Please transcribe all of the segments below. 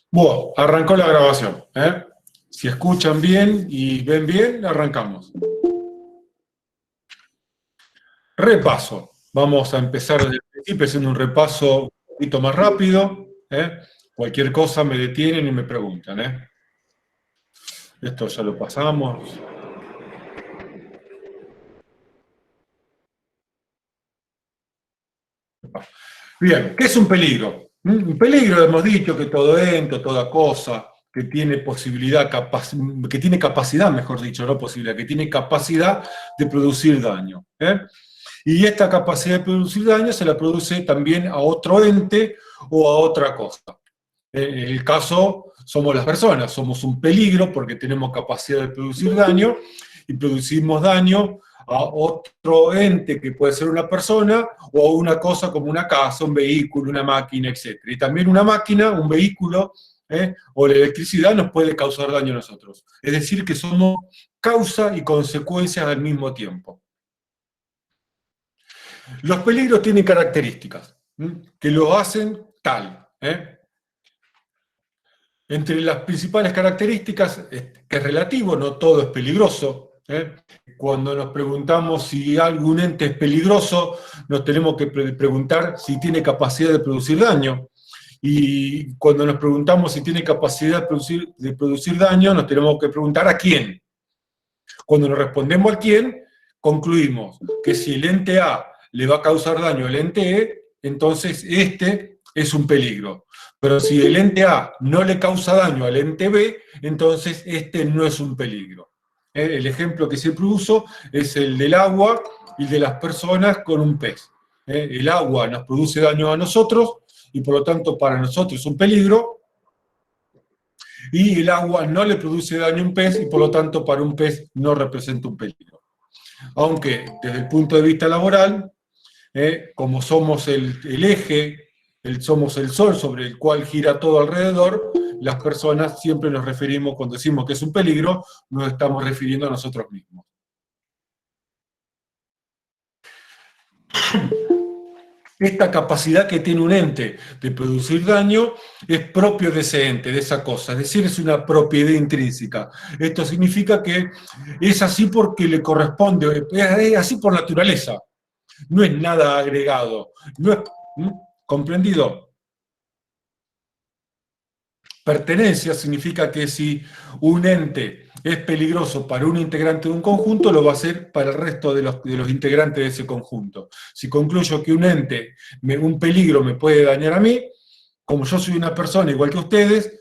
Bueno, arrancó la grabación. Si escuchan bien y ven bien, arrancamos. Repaso. Vamos a empezar desde el principio haciendo un repaso un poquito más rápido. Cualquier cosa me detienen y me preguntan. Esto ya lo pasamos. Bien, ¿qué es un peligro? Un peligro, hemos dicho que todo ente, toda cosa que tiene posibilidad, que tiene capacidad, mejor dicho, no posibilidad, que tiene capacidad de producir daño. Y esta capacidad de producir daño se la produce también a otro ente o a otra cosa. En el caso, somos las personas, somos un peligro porque tenemos capacidad de producir daño y producimos daño a otro ente que puede ser una persona o a una cosa como una casa, un vehículo, una máquina, etc. Y también una máquina, un vehículo o la electricidad nos puede causar daño a nosotros. Es decir, que somos causa y consecuencia al mismo tiempo. Los peligros tienen características que lo hacen tal. Entre las principales características, que es relativo, no todo es peligroso. Cuando nos preguntamos si algún ente es peligroso, nos tenemos que preguntar si tiene capacidad de producir daño. Y cuando nos preguntamos si tiene capacidad de producir daño, nos tenemos que preguntar a quién. Cuando nos respondemos al quién, concluimos que si el ente A le va a causar daño al ente E, entonces este es un peligro. Pero si el ente A no le causa daño al ente B, entonces este no es un peligro. El ejemplo que siempre uso es el del agua y de las personas con un pez. El agua nos produce daño a nosotros y por lo tanto para nosotros es un peligro, y el agua no le produce daño a un pez y por lo tanto para un pez no representa un peligro. Aunque desde el punto de vista laboral, como somos el eje, somos el sol sobre el cual gira todo alrededor, las personas siempre nos referimos, cuando decimos que es un peligro, nos estamos refiriendo a nosotros mismos. Esta capacidad que tiene un ente de producir daño es propio de ese ente, de esa cosa, es decir, es una propiedad intrínseca. Esto significa que es así porque le corresponde, es así por naturaleza, no es nada agregado, no es, ¿comprendido? Pertenencia significa que si un ente es peligroso para un integrante de un conjunto, lo va a ser para el resto de los integrantes de ese conjunto. Si concluyo que un ente, un peligro me puede dañar a mí, como yo soy una persona igual que ustedes,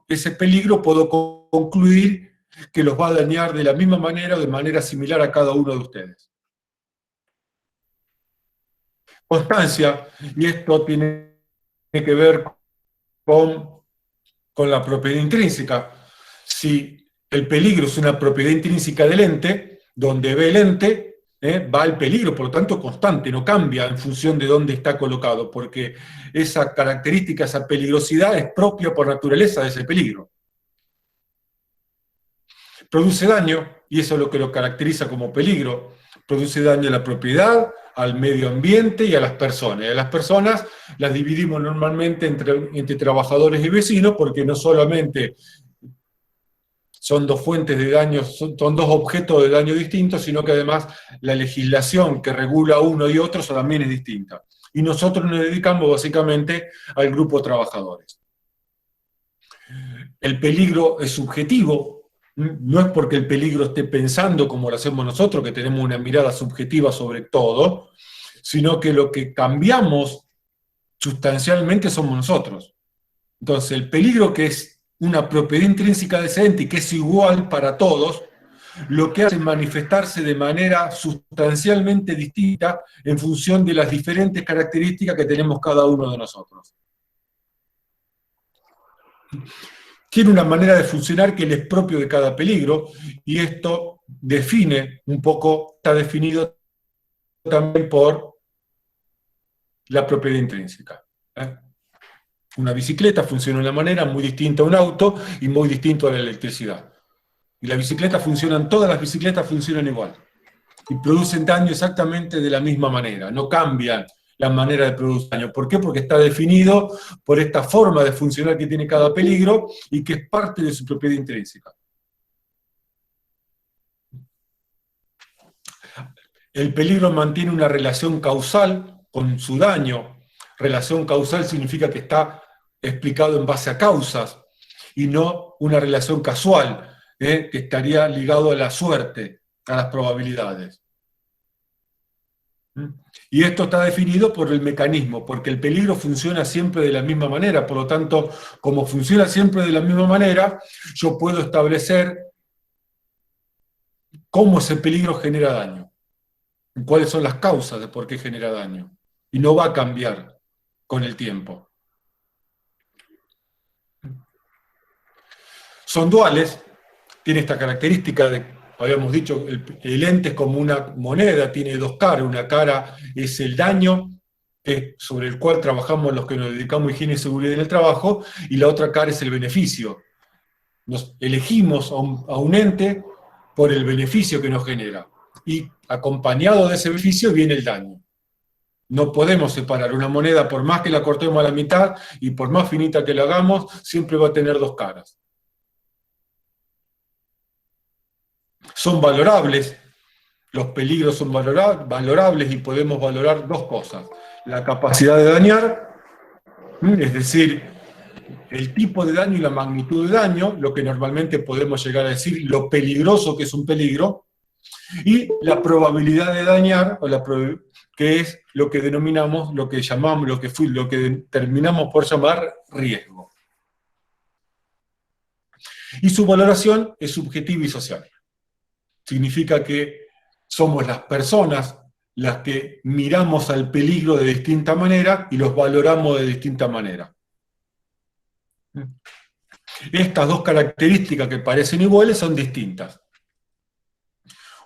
ese peligro puedo concluir que los va a dañar de la misma manera o de manera similar a cada uno de ustedes. Constancia, y esto tiene que ver con la propiedad intrínseca. Si el peligro es una propiedad intrínseca del ente, donde ve el ente, va el peligro, por lo tanto constante, no cambia en función de dónde está colocado, porque esa característica, esa peligrosidad es propia por naturaleza de ese peligro. Produce daño, y eso es lo que lo caracteriza como peligro, produce daño a la propiedad, al medio ambiente y a las personas. Y a las personas las dividimos normalmente entre trabajadores y vecinos, porque no solamente son dos fuentes de daño, son dos objetos de daño distintos, sino que además la legislación que regula uno y otro también es distinta. Y nosotros nos dedicamos básicamente al grupo de trabajadores. El peligro es subjetivo, no es porque el peligro esté pensando como lo hacemos nosotros, que tenemos una mirada subjetiva sobre todo, sino que lo que cambiamos sustancialmente somos nosotros. Entonces, el peligro, que es una propiedad intrínseca de ese ente y que es igual para todos, lo que hace es manifestarse de manera sustancialmente distinta en función de las diferentes características que tenemos cada uno de nosotros. Tiene una manera de funcionar que le es propio de cada peligro, y esto define un poco, está definido también por la propiedad intrínseca. Una bicicleta funciona de una manera muy distinta a un auto y muy distinta a la electricidad. Y las bicicletas funcionan, todas las bicicletas funcionan igual. Y producen daño exactamente de la misma manera, no cambian la manera de producir daño. ¿Por qué? Porque está definido por esta forma de funcionar que tiene cada peligro y que es parte de su propiedad intrínseca. El peligro mantiene una relación causal con su daño. Relación causal significa que está explicado en base a causas y no una relación casual, que estaría ligado a la suerte, a las probabilidades. Y esto está definido por el mecanismo, porque el peligro funciona siempre de la misma manera. Por lo tanto, como funciona siempre de la misma manera, yo puedo establecer cómo ese peligro genera daño, cuáles son las causas de por qué genera daño. Y no va a cambiar con el tiempo. Son duales, tiene esta característica de, habíamos dicho, el ente es como una moneda, tiene dos caras. Una cara es el daño, sobre el cual trabajamos los que nos dedicamos a higiene y seguridad en el trabajo, y la otra cara es el beneficio. Nos elegimos a un ente por el beneficio que nos genera, y acompañado de ese beneficio viene el daño. No podemos separar una moneda, por más que la cortemos a la mitad y por más finita que la hagamos, siempre va a tener dos caras. Son valorables, los peligros son valorables y podemos valorar dos cosas: la capacidad de dañar, es decir, el tipo de daño y la magnitud de daño, lo que normalmente podemos llegar a decir lo peligroso que es un peligro, y la probabilidad de dañar, que es lo que denominamos, lo que llamamos, lo que terminamos por llamar riesgo. Y su valoración es subjetiva y social. Significa que somos las personas las que miramos al peligro de distinta manera y los valoramos de distinta manera. Estas dos características que parecen iguales son distintas.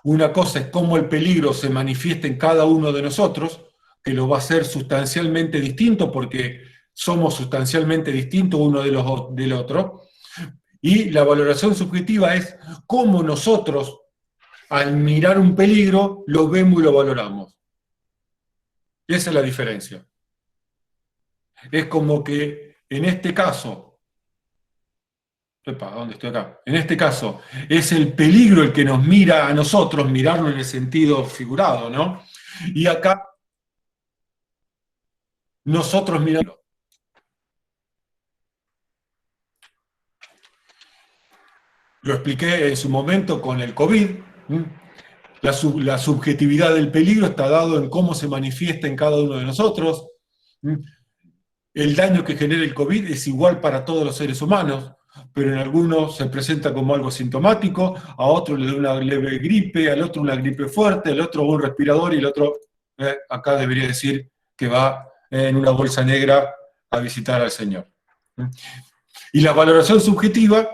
Una cosa es cómo el peligro se manifiesta en cada uno de nosotros, que lo va a hacer sustancialmente distinto porque somos sustancialmente distintos uno del otro, y la valoración subjetiva es cómo nosotros, al mirar un peligro, lo vemos y lo valoramos. Esa es la diferencia. Es como que en este caso, ¿dónde estoy acá? En este caso, es el peligro el que nos mira a nosotros, mirarlo en el sentido figurado, ¿no? Y acá, nosotros miramos. Lo expliqué en su momento con el COVID. La subjetividad del peligro está dado en cómo se manifiesta en cada uno de nosotros. El daño que genera el COVID es igual para todos los seres humanos, pero en algunos se presenta como algo sintomático, a otro le da una leve gripe, al otro una gripe fuerte, al otro un respirador y el otro, acá debería decir que va en una bolsa negra a visitar al Señor. Y la valoración subjetiva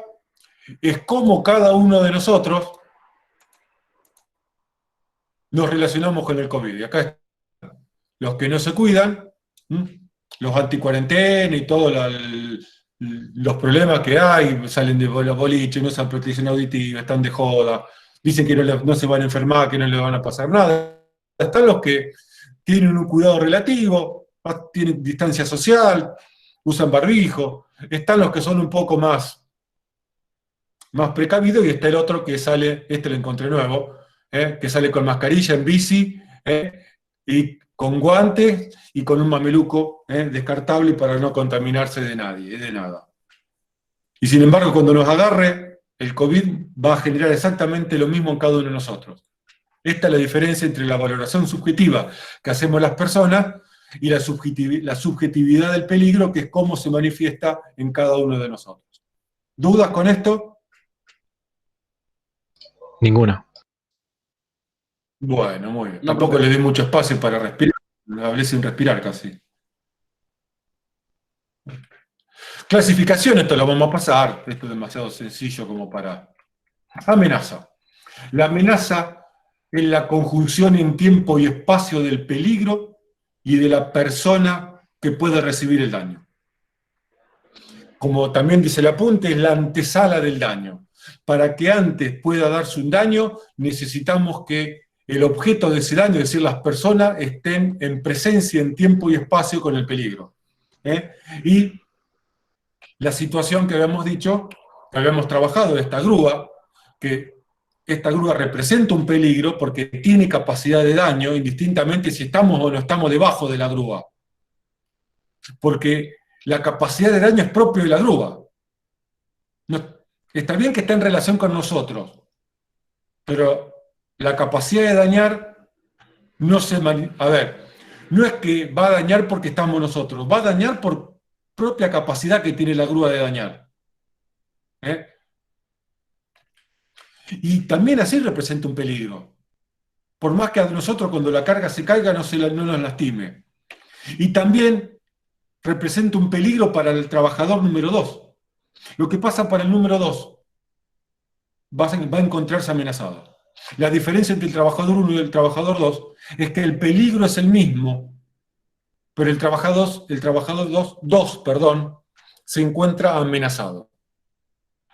es cómo cada uno de nosotros nos relacionamos con el COVID. Y acá están los que no se cuidan, los anticuarentena y todos los problemas que hay, salen de boliche, no usan protección auditiva, están de joda, dicen que no se van a enfermar, que no les van a pasar nada. Están los que tienen un cuidado relativo, tienen distancia social, usan barbijo. Están los que son un poco más precavidos, y está el otro que sale, este lo encontré nuevo, que sale con mascarilla en bici, y con guantes y con un mameluco descartable para no contaminarse de nadie, de nada. Y sin embargo, cuando nos agarre, el COVID va a generar exactamente lo mismo en cada uno de nosotros. Esta es la diferencia entre la valoración subjetiva que hacemos las personas y la subjetividad del peligro, que es cómo se manifiesta en cada uno de nosotros. ¿Dudas con esto? Ninguna. Bueno, muy bien. Tampoco le di mucho espacio para respirar. Hablé sin respirar casi. Clasificación, esto lo vamos a pasar. Esto es demasiado sencillo como para... Amenaza. La amenaza es la conjunción en tiempo y espacio del peligro y de la persona que puede recibir el daño. Como también dice el apunte, es la antesala del daño. Para que antes pueda darse un daño, necesitamos que el objeto de ese daño, es decir, las personas estén en presencia en tiempo y espacio con el peligro. Y la situación que habíamos dicho, que habíamos trabajado de esta grúa, que esta grúa representa un peligro porque tiene capacidad de daño, indistintamente si estamos o no estamos debajo de la grúa. Porque la capacidad de daño es propio de la grúa. No, está bien que está en relación con nosotros, pero la capacidad de dañar no se... A ver, no es que va a dañar porque estamos nosotros, va a dañar por propia capacidad que tiene la grúa de dañar. Y también así representa un peligro. Por más que a nosotros cuando la carga se caiga no nos lastime. Y también representa un peligro para el trabajador número 2. Lo que pasa para el número 2 va a encontrarse amenazado. La diferencia entre el trabajador 1 y el trabajador 2 es que el peligro es el mismo, pero el trabajador 2, se encuentra amenazado.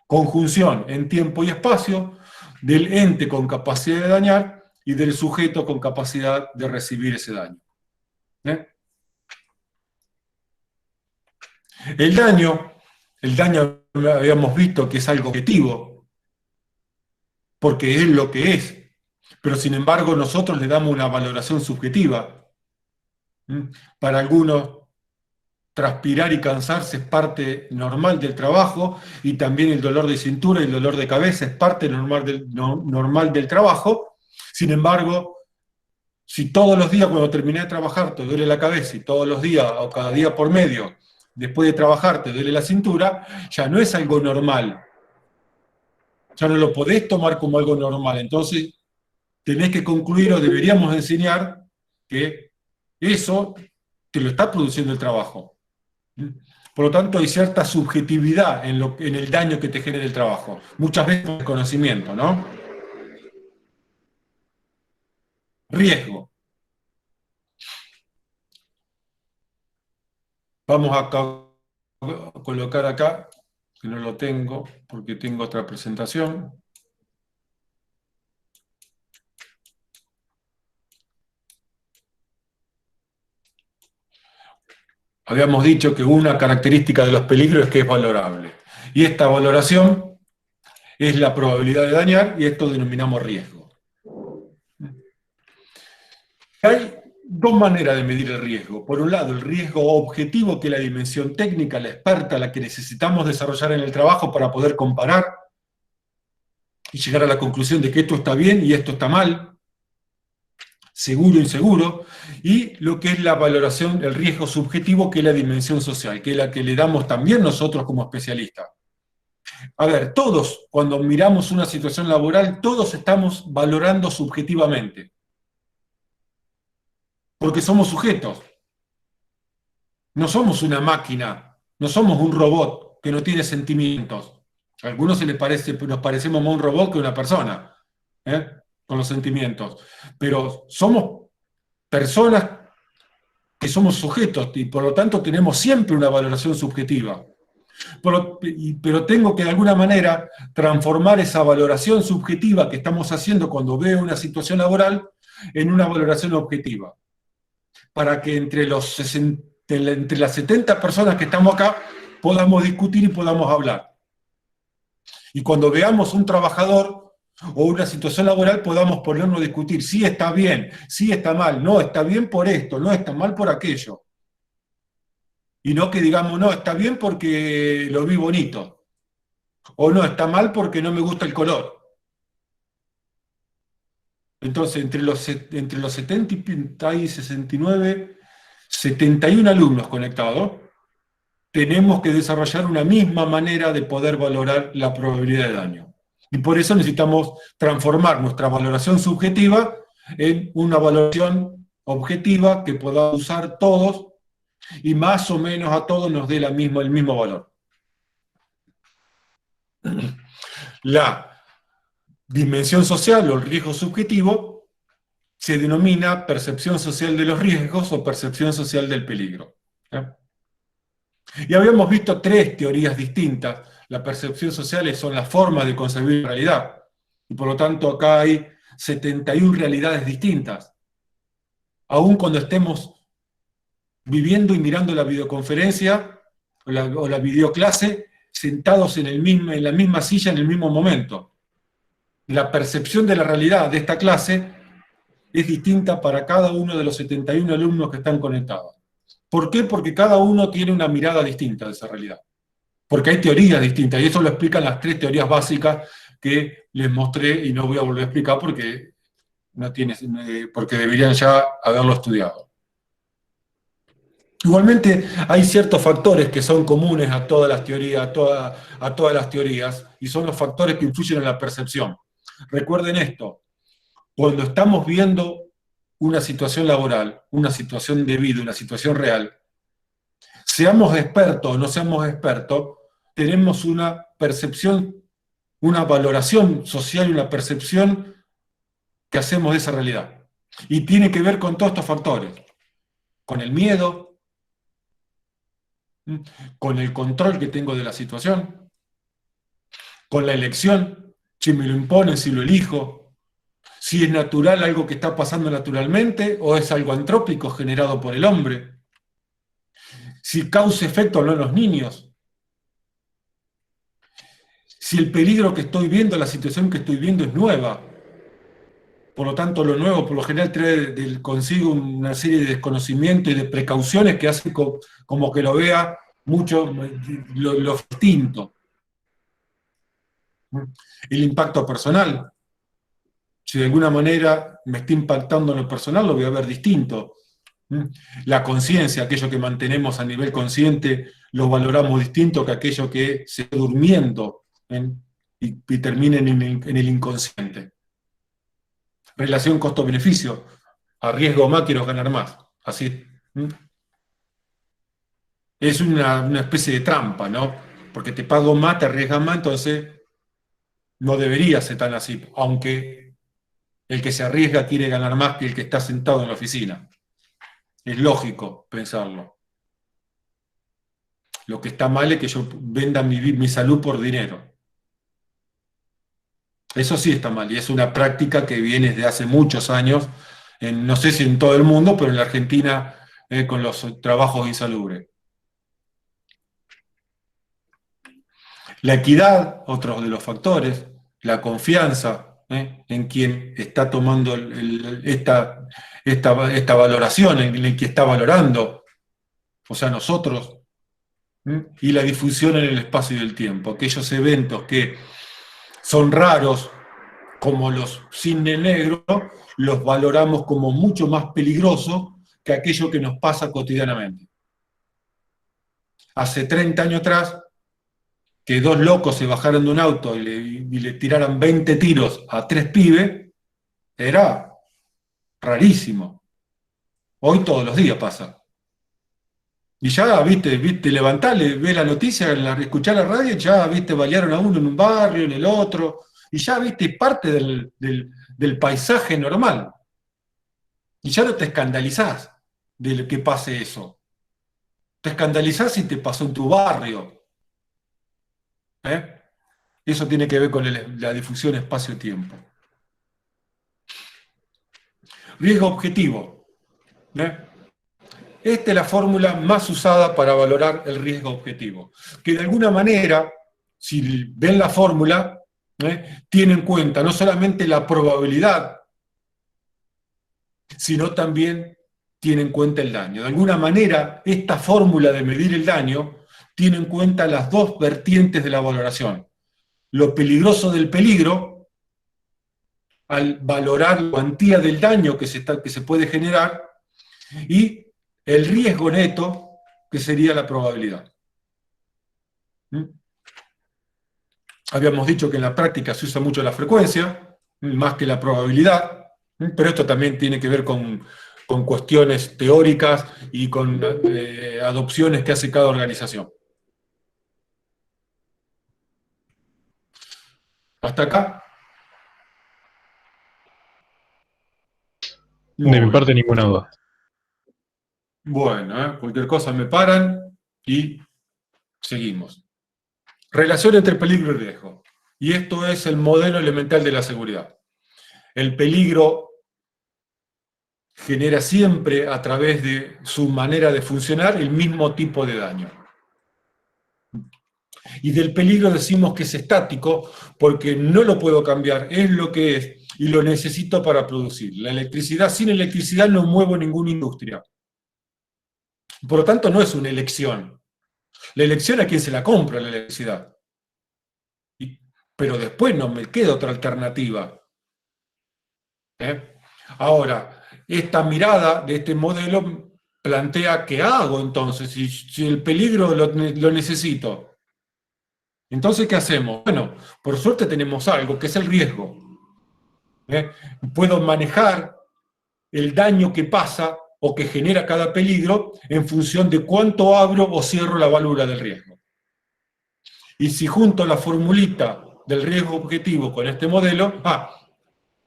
Conjunción en tiempo y espacio del ente con capacidad de dañar y del sujeto con capacidad de recibir ese daño. El daño habíamos visto que es algo objetivo, porque es lo que es, pero sin embargo nosotros le damos una valoración subjetiva. Para algunos, transpirar y cansarse es parte normal del trabajo, y también el dolor de cintura y el dolor de cabeza es parte normal del trabajo. Sin embargo, si todos los días cuando terminé de trabajar te duele la cabeza, y todos los días o cada día por medio después de trabajar te duele la cintura, ya no es algo normal. Ya no lo podés tomar como algo normal. Entonces, tenés que concluir, o deberíamos enseñar, que eso te lo está produciendo el trabajo. Por lo tanto, hay cierta subjetividad en el daño que te genera el trabajo. Muchas veces por desconocimiento, ¿no? Riesgo. Vamos a colocar acá, que no lo tengo, porque tengo otra presentación. Habíamos dicho que una característica de los peligros es que es valorable. Y esta valoración es la probabilidad de dañar, y esto denominamos riesgo. Hay dos maneras de medir el riesgo. Por un lado, el riesgo objetivo, que es la dimensión técnica, la experta, la que necesitamos desarrollar en el trabajo para poder comparar y llegar a la conclusión de que esto está bien y esto está mal, seguro o inseguro, y lo que es la valoración, el riesgo subjetivo, que es la dimensión social, que es la que le damos también nosotros como especialistas. A ver, todos, cuando miramos una situación laboral, todos estamos valorando subjetivamente, porque somos sujetos. No somos una máquina, no somos un robot que no tiene sentimientos. A algunos nos parecemos más a un robot que a una persona, con los sentimientos. Pero somos personas que somos sujetos, y por lo tanto tenemos siempre una valoración subjetiva. Pero tengo que de alguna manera transformar esa valoración subjetiva que estamos haciendo cuando veo una situación laboral en una valoración objetiva, para que entre las 70 personas que estamos acá podamos discutir y podamos hablar. Y cuando veamos un trabajador o una situación laboral, podamos ponernos a discutir si está bien, si está mal, no, está bien por esto, no, está mal por aquello. Y no que digamos, no, está bien porque lo vi bonito, o no, está mal porque no me gusta el color. Entonces, entre los 70 y 69, 71 alumnos conectados, tenemos que desarrollar una misma manera de poder valorar la probabilidad de daño. Y por eso necesitamos transformar nuestra valoración subjetiva en una valoración objetiva que podamos usar todos, y más o menos a todos nos dé el mismo valor. La dimensión social o el riesgo subjetivo se denomina percepción social de los riesgos o percepción social del peligro. Y habíamos visto tres teorías distintas. La percepción social son las formas de concebir la realidad. Y por lo tanto acá hay 71 realidades distintas. Aún cuando estemos viviendo y mirando la videoconferencia o la videoclase, sentados en la misma silla en el mismo momento. La percepción de la realidad de esta clase es distinta para cada uno de los 71 alumnos que están conectados. ¿Por qué? Porque cada uno tiene una mirada distinta de esa realidad. Porque hay teorías distintas, y eso lo explican las 3 teorías básicas que les mostré, y no voy a volver a explicar porque, porque deberían ya haberlo estudiado. Igualmente, hay ciertos factores que son comunes a todas las teorías, a todas las teorías, y son los factores que influyen en la percepción. Recuerden esto, cuando estamos viendo una situación laboral, una situación de vida, una situación real, seamos expertos o no seamos expertos, tenemos una percepción, una valoración social y una percepción que hacemos de esa realidad. Y tiene que ver con todos estos factores, con el miedo, con el control que tengo de la situación, con la elección, si me lo imponen, si lo elijo, si es natural algo que está pasando naturalmente o es algo antrópico generado por el hombre, si causa efecto o no en los niños, si el peligro que estoy viendo, la situación que estoy viendo es nueva. Por lo tanto, lo nuevo por lo general trae consigo una serie de desconocimiento y de precauciones que hace como que lo vea mucho lo distinto. El impacto personal. Si de alguna manera me está impactando en lo personal, lo voy a ver distinto. La conciencia, aquello que mantenemos a nivel consciente, lo valoramos distinto que aquello que se está durmiendo y termina en el inconsciente. Relación costo-beneficio. Arriesgo más, quiero ganar más. Así. Es una especie de trampa, ¿no? Porque te pago más, te arriesgas más, entonces no debería ser tan así. Aunque el que se arriesga quiere ganar más que el que está sentado en la oficina. Es lógico pensarlo. Lo que está mal es que yo venda mi salud por dinero. Eso sí está mal, y es una práctica que viene desde hace muchos años, no sé si en todo el mundo, pero en la Argentina con los trabajos insalubres. La equidad, otro de los factores, la confianza en quien está tomando esta valoración, en el que está valorando, o sea, nosotros, y la difusión en el espacio y el tiempo, aquellos eventos que son raros, como los cisnes negros, los valoramos como mucho más peligrosos que aquello que nos pasa cotidianamente. Hace 30 años atrás, que 2 locos se bajaran de un auto y le tiraran 20 tiros a 3 pibes, era rarísimo. Hoy todos los días pasa. Y ya, viste, levantale, ve la noticia, escuchá la radio, ya, viste, balearon a uno en un barrio, en el otro, y ya, viste, parte del paisaje normal. Y ya no te escandalizás de que pase eso. Te escandalizás si te pasó en tu barrio. Eso tiene que ver con la difusión espacio-tiempo. Riesgo objetivo. Esta es la fórmula más usada para valorar el riesgo objetivo. Que de alguna manera, si ven la fórmula, tiene en cuenta no solamente la probabilidad, sino también tiene en cuenta el daño. De alguna manera, esta fórmula de medir el daño tiene en cuenta las 2 vertientes de la valoración. Lo peligroso del peligro, al valorar la cuantía del daño que se puede generar, y el riesgo neto, que sería la probabilidad. Habíamos dicho que en la práctica se usa mucho la frecuencia, más que la probabilidad, pero esto también tiene que ver con cuestiones teóricas y con adopciones que hace cada organización. ¿Hasta acá? De mi parte, ninguna duda. Bueno, cualquier cosa me paran y seguimos. Relación entre peligro y riesgo. Y esto es el modelo elemental de la seguridad. El peligro genera siempre, a través de su manera de funcionar, el mismo tipo de daño. Y del peligro decimos que es estático porque no lo puedo cambiar, es lo que es y lo necesito para producir. La electricidad, sin electricidad no muevo ninguna industria. Por lo tanto, no es una elección. La elección a quién se la compra la electricidad. Pero después no me queda otra alternativa. ¿Eh? Ahora, esta mirada de este modelo plantea qué hago entonces, si el peligro lo necesito. Entonces, ¿qué hacemos? Bueno, por suerte tenemos algo, que es el riesgo. ¿Eh? Puedo manejar el daño que pasa o que genera cada peligro en función de cuánto abro o cierro la válvula del riesgo. Y si junto la formulita del riesgo objetivo con este modelo,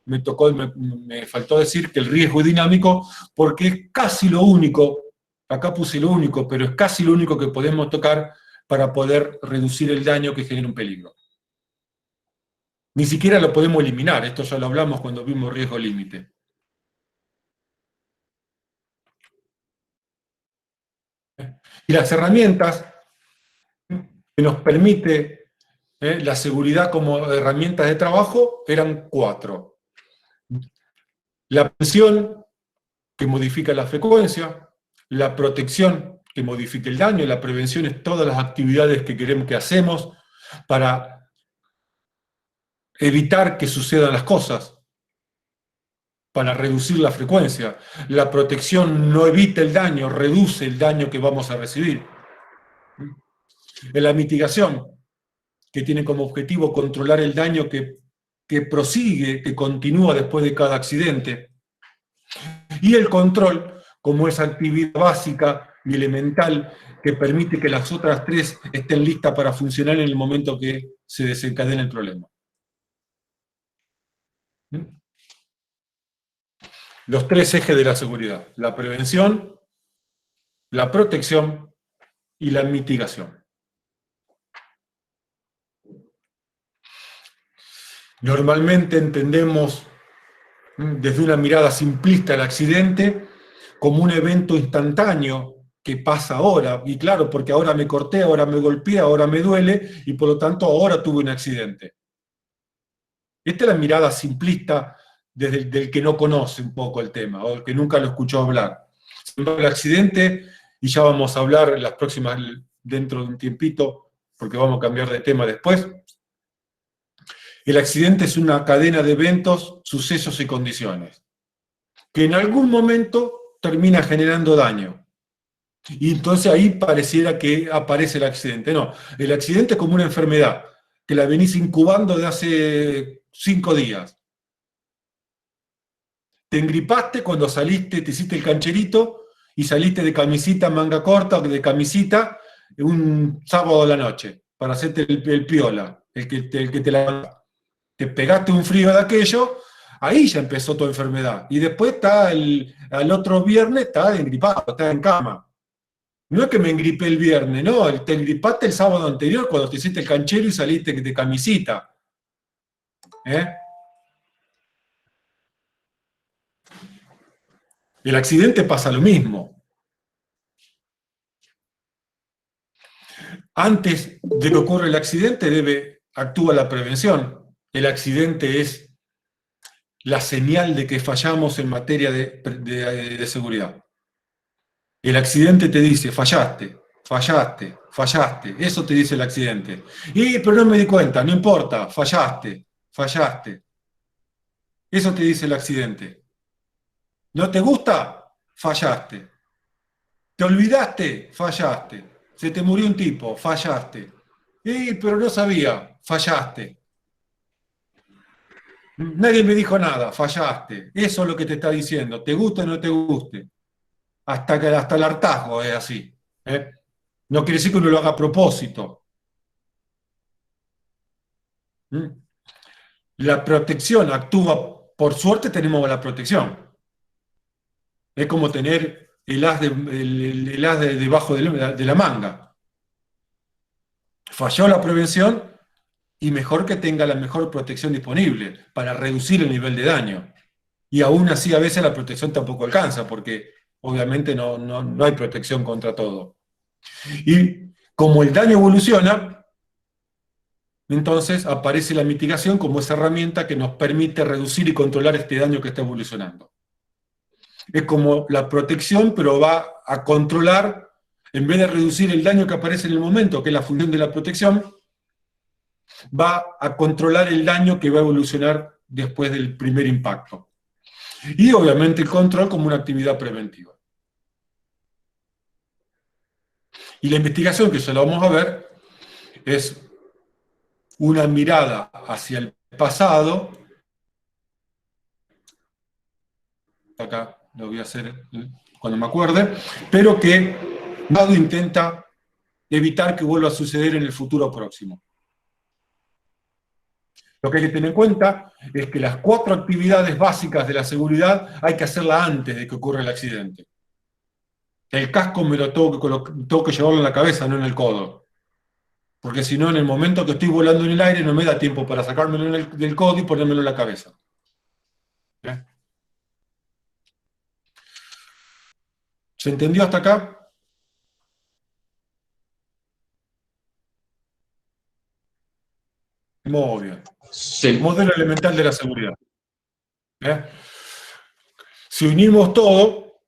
me faltó decir que el riesgo es dinámico porque es casi lo único, acá puse lo único, pero es casi lo único que podemos tocar para poder reducir el daño que genera un peligro. Ni siquiera lo podemos eliminar, esto ya lo hablamos cuando vimos riesgo límite. Y las herramientas que nos permite la seguridad como herramientas de trabajo eran 4. La prevención, que modifica la frecuencia, la protección, que modifica el daño, la prevención es todas las actividades que queremos que hacemos para evitar que sucedan las cosas, para reducir la frecuencia. La protección no evita el daño, reduce el daño que vamos a recibir. En la mitigación, que tiene como objetivo controlar el daño que prosigue, que continúa después de cada accidente. Y el control, como esa actividad básica y elemental que permite que las otras 3 estén listas para funcionar en el momento que se desencadena el problema. Los 3 ejes de la seguridad: la prevención, la protección y la mitigación. Normalmente entendemos desde una mirada simplista el accidente como un evento instantáneo que pasa ahora, y claro, porque ahora me corté, ahora me golpeé, ahora me duele, y por lo tanto ahora tuve un accidente. Esta es la mirada simplista del que no conoce un poco el tema, o el que nunca lo escuchó hablar. El accidente, y ya vamos a hablar en las próximas, dentro de un tiempito, porque vamos a cambiar de tema después. El accidente es una cadena de eventos, sucesos y condiciones, que en algún momento termina generando daño. Y entonces ahí pareciera que aparece el accidente. No, el accidente es como una enfermedad, que la venís incubando de hace 5 días. Te engripaste cuando saliste, te hiciste el cancherito y saliste de camisita manga corta o de camisita un sábado a la noche para hacerte el piola, el que te la... Te pegaste un frío de aquello, ahí ya empezó tu enfermedad. Y después al otro viernes está engripado, está en cama. No es que me engripé el viernes, no, te engripaste el sábado anterior cuando te hiciste el canchero y saliste de camisita. ¿Eh? El accidente pasa lo mismo. Antes de que ocurra el accidente actúa la prevención. El accidente es la señal de que fallamos en materia de seguridad. El accidente te dice, fallaste, fallaste, fallaste. Eso te dice el accidente. Pero no me di cuenta, no importa, fallaste, fallaste. Eso te dice el accidente. ¿No te gusta? Fallaste. ¿Te olvidaste? Fallaste. Se te murió un tipo, fallaste. Pero no sabía, fallaste. Nadie me dijo nada, fallaste. Eso es lo que te está diciendo, te guste o no te guste. Hasta el hartazgo es así. ¿Eh? No quiere decir que uno lo haga a propósito. ¿Mm? La protección actúa, por suerte tenemos la protección. Es como tener el as debajo de la manga. Falló la prevención, y mejor que tenga la mejor protección disponible para reducir el nivel de daño. Y aún así a veces la protección tampoco alcanza, porque obviamente no hay protección contra todo. Y como el daño evoluciona, entonces aparece la mitigación como esa herramienta que nos permite reducir y controlar este daño que está evolucionando. Es como la protección, pero va a controlar, en vez de reducir el daño que aparece en el momento, que es la función de la protección, va a controlar el daño que va a evolucionar después del primer impacto. Y obviamente el control como una actividad preventiva. Y la investigación, que ya lo vamos a ver, es una mirada hacia el pasado. Acá lo voy a hacer cuando me acuerde, pero que intenta evitar que vuelva a suceder en el futuro próximo. Lo que hay que tener en cuenta es que las 4 actividades básicas de la seguridad hay que hacerlas antes de que ocurra el accidente. El casco me lo tengo que llevarlo en la cabeza, no en el codo. Porque si no, en el momento que estoy volando en el aire, no me da tiempo para sacármelo del codo y ponérmelo en la cabeza. ¿Eh? ¿Se entendió hasta acá? Muy bien. Sí. Modelo elemental de la seguridad. ¿Eh? Si unimos todo,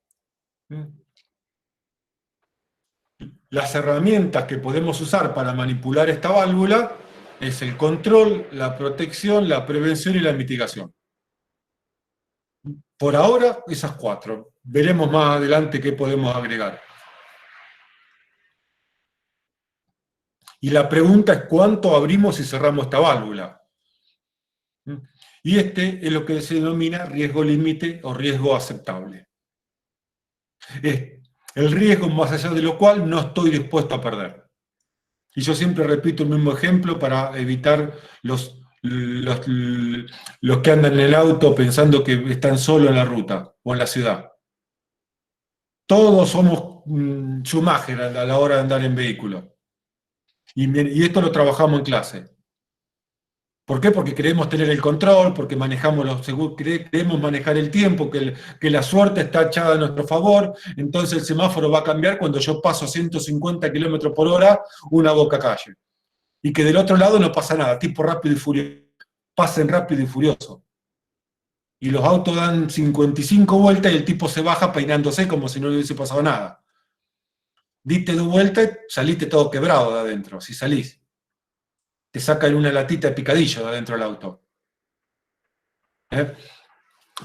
las herramientas que podemos usar para manipular esta válvula es el control, la protección, la prevención y la mitigación. Por ahora, esas 4. Veremos más adelante qué podemos agregar. Y la pregunta es cuánto abrimos y cerramos esta válvula. Y este es lo que se denomina riesgo límite o riesgo aceptable. Es el riesgo más allá de lo cual no estoy dispuesto a perder. Y yo siempre repito el mismo ejemplo para evitar los que andan en el auto pensando que están solos en la ruta o en la ciudad. Todos somos Schumacher a la hora de andar en vehículo. Y esto lo trabajamos en clase. ¿Por qué? Porque queremos tener el control, porque manejamos los seguros, queremos manejar el tiempo, que la suerte está echada a nuestro favor, entonces el semáforo va a cambiar cuando yo paso a 150 km por hora una boca calle. Y que del otro lado no pasa nada, tipo rápido y furioso. Pasen rápido y furioso. Y los autos dan 55 vueltas y el tipo se baja peinándose como si no le hubiese pasado nada. Diste 2 vueltas y saliste todo quebrado de adentro, si salís. Te sacan una latita de picadillo de adentro del auto.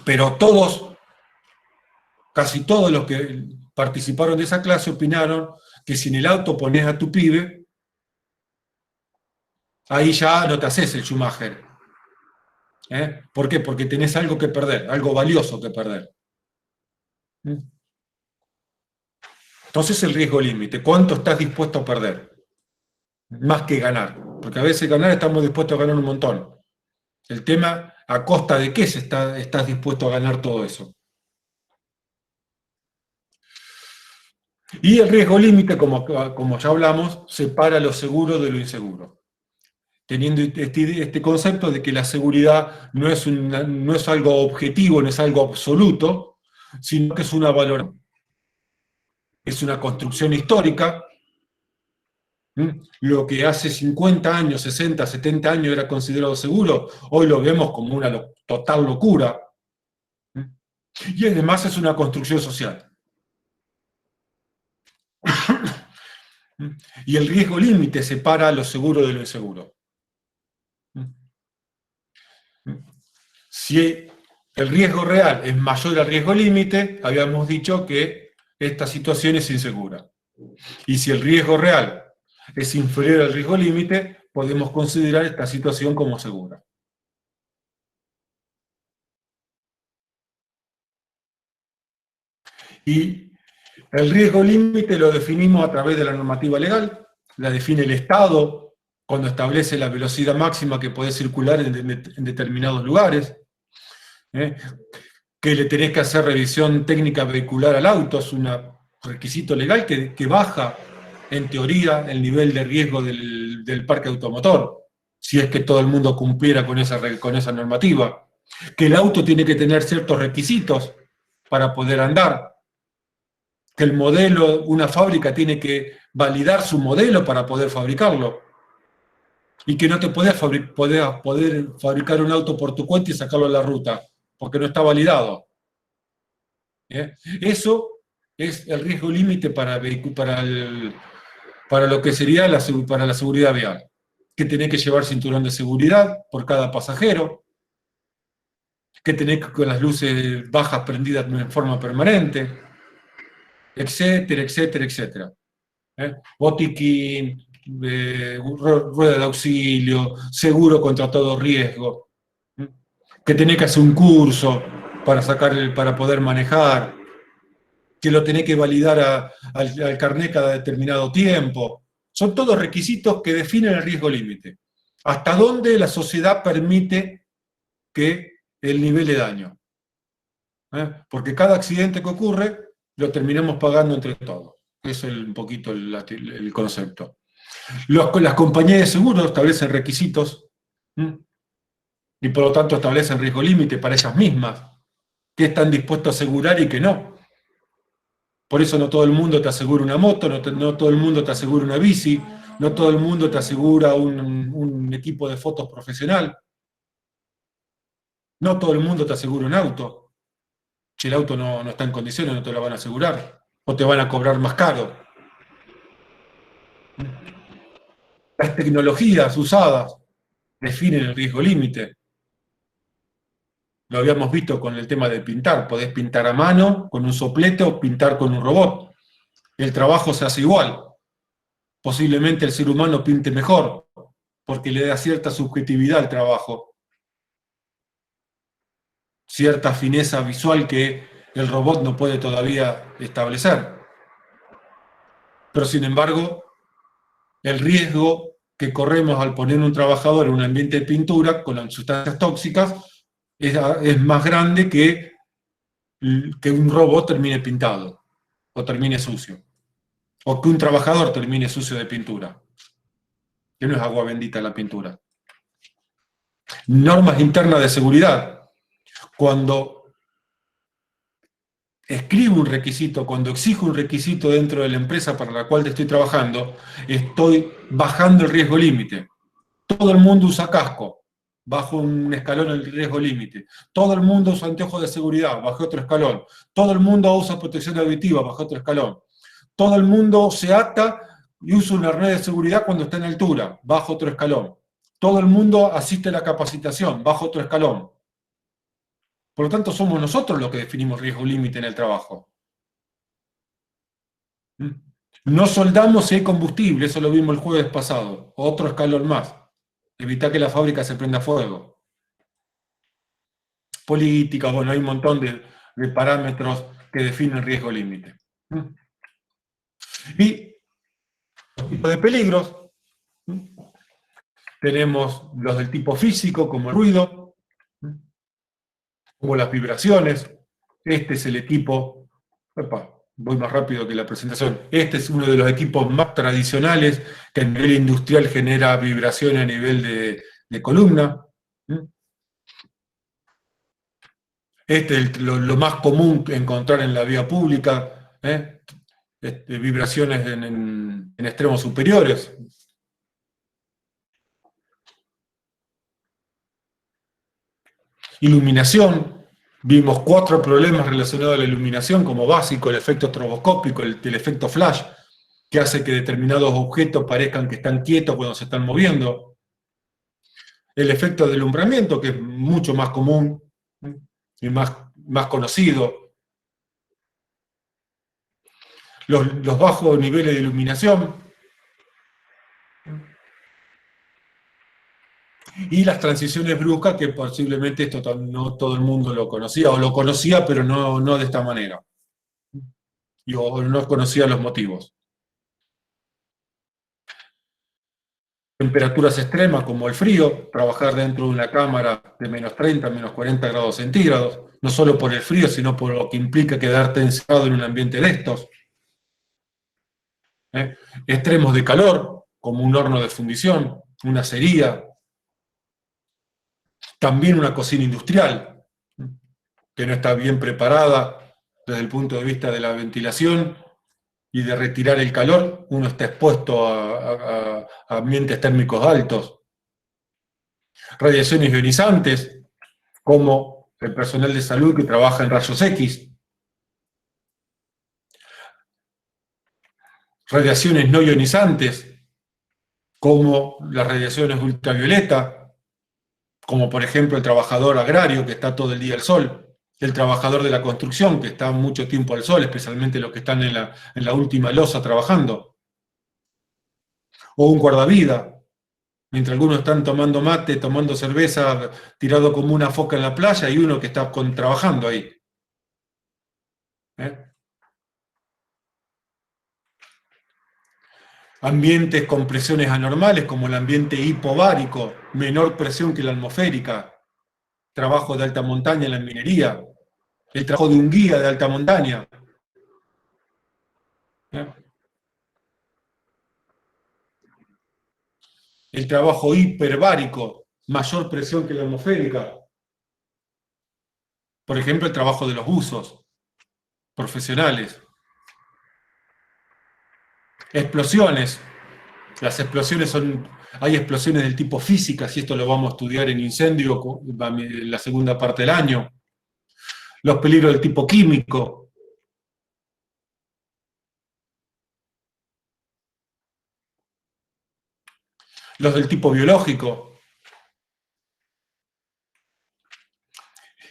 Pero todos, casi todos los que participaron de esa clase opinaron que si en el auto pones a tu pibe, ahí ya no te haces el Schumacher. ¿Por qué? Porque tenés algo que perder, algo valioso que perder. Entonces el riesgo límite, ¿cuánto estás dispuesto a perder? Más que ganar, porque a veces ganar estamos dispuestos a ganar un montón. El tema, ¿a costa de qué estás dispuesto a ganar todo eso? Y el riesgo límite, como ya hablamos, separa lo seguro de lo inseguro. Teniendo este concepto de que la seguridad no es algo objetivo, no es algo absoluto, sino que es una valoración. Es una construcción histórica. Lo que hace 50 años, 60, 70 años era considerado seguro, hoy lo vemos como una total locura. Y además es una construcción social. Y el riesgo límite separa lo seguro de lo inseguro. Si el riesgo real es mayor al riesgo límite, habíamos dicho que esta situación es insegura. Y si el riesgo real es inferior al riesgo límite, podemos considerar esta situación como segura. Y el riesgo límite lo definimos a través de la normativa legal, la define el Estado cuando establece la velocidad máxima que puede circular en determinados lugares, que le tenés que hacer revisión técnica vehicular al auto, es un requisito legal que baja, en teoría, el nivel de riesgo del parque automotor. si es que todo el mundo cumpliera con esa normativa, que el auto tiene que tener ciertos requisitos para poder andar, que el modelo, una fábrica tiene que validar su modelo para poder fabricarlo, y que no te podés poder fabricar un auto por tu cuenta y sacarlo a la ruta, porque no está validado. Eso es el riesgo límite para lo que sería para la seguridad vial, que tenés que llevar cinturón de seguridad por cada pasajero, que tenés con las luces bajas prendidas en forma permanente, etcétera, etcétera, etcétera. Botiquín, rueda de auxilio, seguro contra todo riesgo, que tenés que hacer un curso para poder manejar, que lo tenés que validar al carnet cada determinado tiempo. Son todos requisitos que definen el riesgo límite. ¿Hasta dónde la sociedad permite que el nivel de daño? Porque cada accidente que ocurre lo terminamos pagando entre todos. Eso es un poquito el concepto. Las compañías de seguros establecen requisitos y por lo tanto establecen riesgo límite para ellas mismas, qué están dispuestos a asegurar y qué no. Por eso no todo el mundo te asegura una moto, no todo el mundo te asegura una bici, no todo el mundo te asegura un equipo de fotos profesional, no todo el mundo te asegura un auto. Si el auto no está en condiciones, no te lo van a asegurar, o te van a cobrar más caro. Las tecnologías usadas definen el riesgo límite. Lo habíamos visto con el tema de pintar. Podés pintar a mano, con un soplete, o pintar con un robot. El trabajo se hace igual. Posiblemente el ser humano pinte mejor, porque le da cierta subjetividad al trabajo. Cierta fineza visual que el robot no puede todavía establecer. Pero sin embargo, el riesgo que corremos al poner un trabajador en un ambiente de pintura con las sustancias tóxicas es más grande que un robot termine pintado o termine sucio, o que un trabajador termine sucio de pintura, que no es agua bendita la pintura. Normas internas de seguridad. Cuando escribo un requisito, cuando exijo un requisito dentro de la empresa para la cual estoy trabajando, estoy bajando el riesgo límite. Todo el mundo usa casco, bajo un escalón el riesgo límite. Todo el mundo usa anteojos de seguridad, bajo otro escalón. Todo el mundo usa protección auditiva, bajo otro escalón. Todo el mundo se ata y usa un arnés de seguridad cuando está en altura, bajo otro escalón. Todo el mundo asiste a la capacitación, bajo otro escalón. Por lo tanto, somos nosotros los que definimos riesgo límite en el trabajo. No soldamos si hay combustible, eso lo vimos el jueves pasado, otro escalón más. Evitar que la fábrica se prenda fuego. Políticas, bueno, hay un montón de parámetros que definen riesgo límite. Y los tipos de peligros, tenemos los del tipo físico, como el ruido, como las vibraciones. Este es el equipo, voy más rápido que la presentación, este es uno de los equipos más tradicionales que a nivel industrial genera vibración a nivel de columna. Este es lo más común encontrar en la vía pública, vibraciones en extremos superiores. Iluminación. Vimos 4 problemas relacionados a la iluminación como básico: el efecto estroboscópico, el efecto flash, que hace que determinados objetos parezcan que están quietos cuando se están moviendo. El efecto de alumbramiento, que es mucho más común y más conocido. Los bajos niveles de iluminación. Y las transiciones bruscas, que posiblemente esto no todo el mundo lo conocía, o lo conocía pero no de esta manera. O no conocía los motivos. Temperaturas extremas como el frío, trabajar dentro de una cámara de menos 30, menos 40 grados centígrados, no solo por el frío, sino por lo que implica quedarte encerrado en un ambiente de estos. Extremos de calor, como un horno de fundición, una acería, También una cocina industrial, que no está bien preparada desde el punto de vista de la ventilación y de retirar el calor, uno está expuesto a ambientes térmicos altos. Radiaciones ionizantes, como el personal de salud que trabaja en rayos X. Radiaciones no ionizantes, como las radiaciones ultravioleta, como por ejemplo el trabajador agrario que está todo el día al sol, el trabajador de la construcción que está mucho tiempo al sol, especialmente los que están en la última losa trabajando, o un guardavida, mientras algunos están tomando mate, tomando cerveza, tirado como una foca en la playa, y uno que está trabajando ahí. ¿Eh? Ambientes con presiones anormales, como el ambiente hipovárico, menor presión que la atmosférica, trabajo de alta montaña en la minería, el trabajo de un guía de alta montaña. ¿Eh? El trabajo hiperbárico, mayor presión que la atmosférica. Por ejemplo, el trabajo de los buzos profesionales. Explosiones. Las explosiones son... Hay explosiones del tipo físicas, y esto lo vamos a estudiar en incendio en la segunda parte del año. Los peligros del tipo químico. Los del tipo biológico.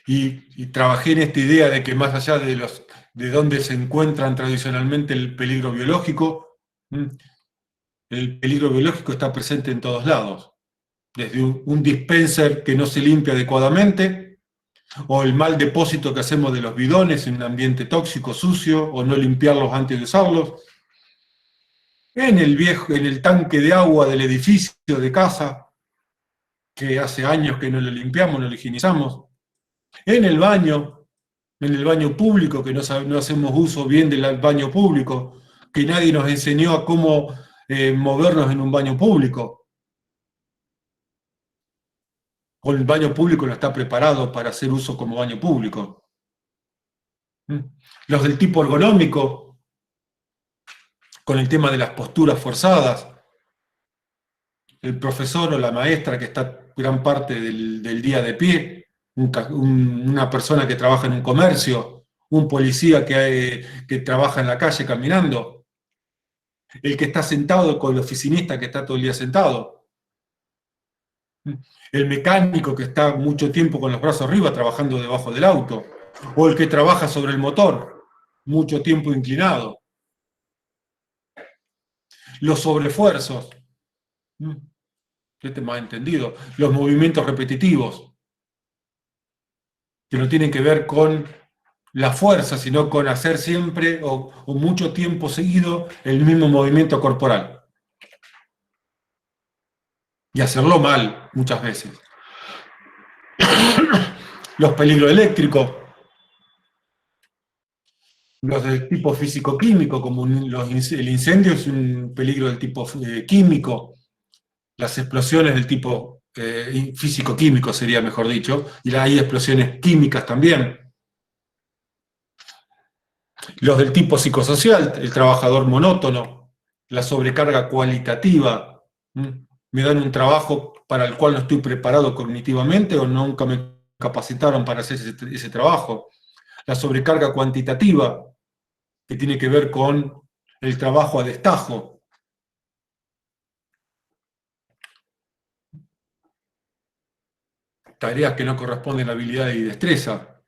Y trabajé en esta idea de que más allá de dónde se encuentran tradicionalmente el peligro biológico, el peligro biológico está presente en todos lados. Desde un dispenser que no se limpia adecuadamente, o el mal depósito que hacemos de los bidones en un ambiente tóxico, sucio, o no limpiarlos antes de usarlos, en el tanque de agua del edificio de casa, que hace años que no lo limpiamos, no lo higienizamos, en el baño público, que no hacemos uso bien del baño público, que nadie nos enseñó a cómo movernos en un baño público. O el baño público no está preparado para hacer uso como baño público. Los del tipo ergonómico, con el tema de las posturas forzadas, el profesor o la maestra que está gran parte del día de pie, una persona que trabaja en un comercio, un policía que trabaja en la calle caminando, el que está sentado con el oficinista que está todo el día sentado, el mecánico que está mucho tiempo con los brazos arriba trabajando debajo del auto, o el que trabaja sobre el motor, mucho tiempo inclinado. Los sobreesfuerzos, este más entendido, los movimientos repetitivos, que no tienen que ver con la fuerza, sino con hacer siempre o mucho tiempo seguido el mismo movimiento corporal. Y hacerlo mal muchas veces. Los peligros eléctricos, los del tipo físico-químico, como el incendio es un peligro del tipo químico, las explosiones del tipo físico-químico sería mejor dicho, y hay explosiones químicas también. Los del tipo psicosocial, el trabajador monótono, la sobrecarga cualitativa, me dan un trabajo para el cual no estoy preparado cognitivamente o nunca me capacitaron para hacer ese trabajo. La sobrecarga cuantitativa, que tiene que ver con el trabajo a destajo. Tareas que no corresponden a habilidad y destreza.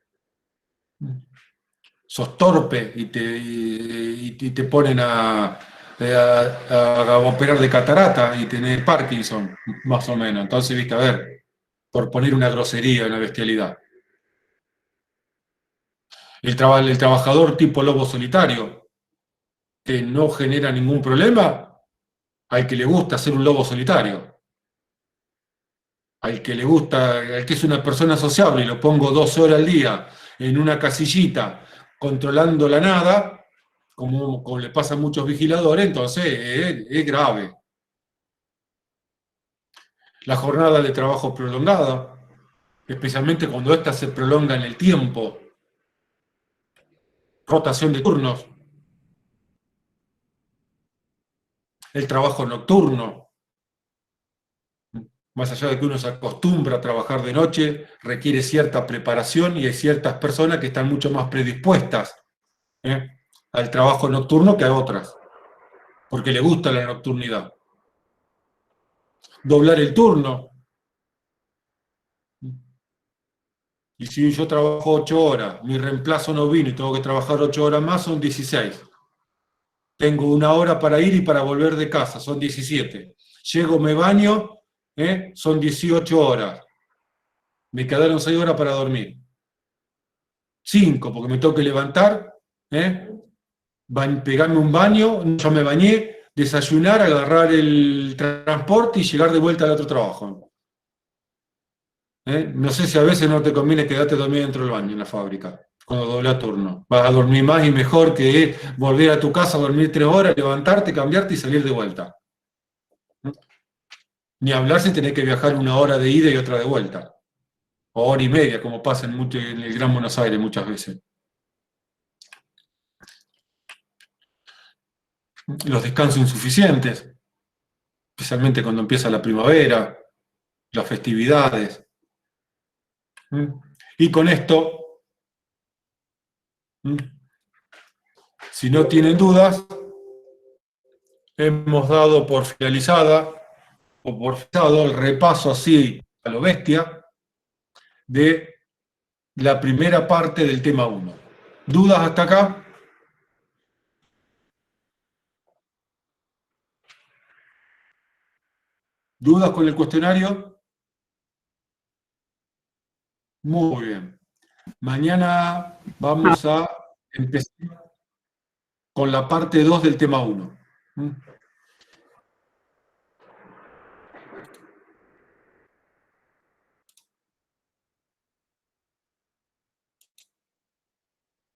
Sos torpe y te ponen a operar de catarata y tener Parkinson, más o menos. Entonces, viste, a ver, por poner una grosería, una bestialidad. El trabajador tipo lobo solitario, que no genera ningún problema, al que le gusta ser un lobo solitario. Al que le gusta, al que es una persona sociable y lo pongo 2 horas al día en una casillita controlando la nada, como le pasa a muchos vigiladores, entonces es grave. La jornada de trabajo prolongada, especialmente cuando ésta se prolonga en el tiempo, rotación de turnos, el trabajo nocturno, más allá de que uno se acostumbra a trabajar de noche, requiere cierta preparación y hay ciertas personas que están mucho más predispuestas, ¿eh?, al trabajo nocturno que a otras, porque le gusta la nocturnidad. Doblar el turno. Y si yo trabajo 8 horas, mi reemplazo no vino y tengo que trabajar 8 horas más, son 16. Tengo 1 hora para ir y para volver de casa, son 17. Llego, me baño, son 18 horas. Me quedaron 6 horas para dormir. 5, porque me tengo que levantar, pegarme un baño, ya me bañé, desayunar, agarrar el transporte y llegar de vuelta al otro trabajo. No sé si a veces no te conviene quedarte dormido dentro del baño en la fábrica, cuando dobla turno. Vas a dormir más y mejor que volver a tu casa, dormir 3 horas, levantarte, cambiarte y salir de vuelta. Ni hablar si tenés que viajar 1 hora de ida y otra de vuelta. O hora y media, como pasa en el Gran Buenos Aires muchas veces. Los descansos insuficientes, especialmente cuando empieza la primavera, las festividades. Y con esto, si no tienen dudas, hemos dado por finalizada o por finalizado el repaso así a lo bestia de la primera parte del tema 1. ¿Dudas hasta acá? ¿Dudas con el cuestionario? Muy bien. Mañana vamos a empezar con la parte 2 del tema 1.